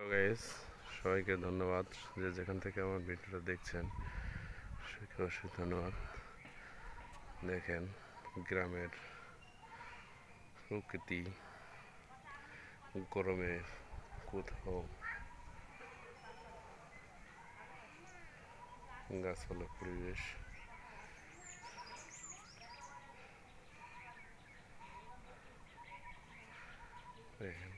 Guys, সবাইকে ধন্যবাদ যে যেখান থেকে আমার ভিডিওটা দেখছেন। সবাইকে অবশ্যই ধন্যবাদ। দেখেন গ্রামের প্রকৃতি, গরমে কোথাও গাছপালা পরিবেশ। দেখেন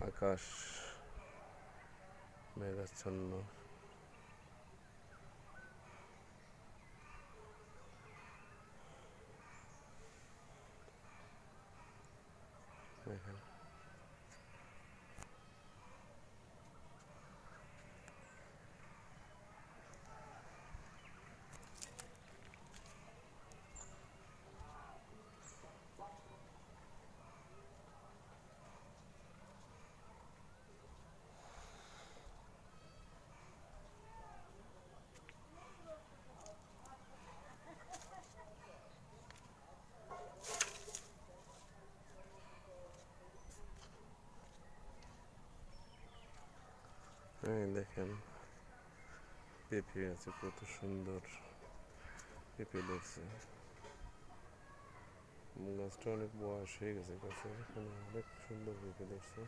আকাশ মেঘাচ্ছন্ন। দেখেন দেখেন পেঁপে আছে, কত সুন্দর পেঁপে ধরছে। গাছটা অনেক বয়স হয়ে গেছে, গাছের এখানে অনেক সুন্দর পেঁপে ধরছে।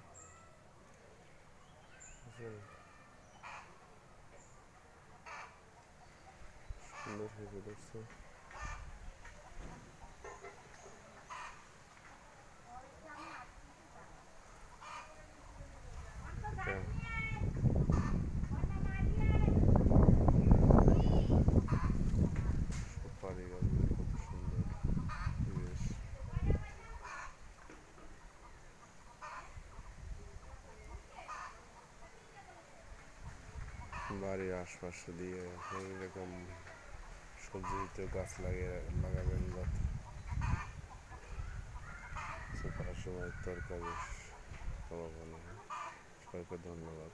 সুন্দর পেঁপে ধরছে। সুপারি গাছগুলো কত সুন্দর পরিবেশ। বাড়ির আশপাশে দিয়ে এরকম সবজি গাছ লাগাবেন, যাতে করার সময় তরকারি অভাব না হয়। সবাইকে ধন্যবাদ।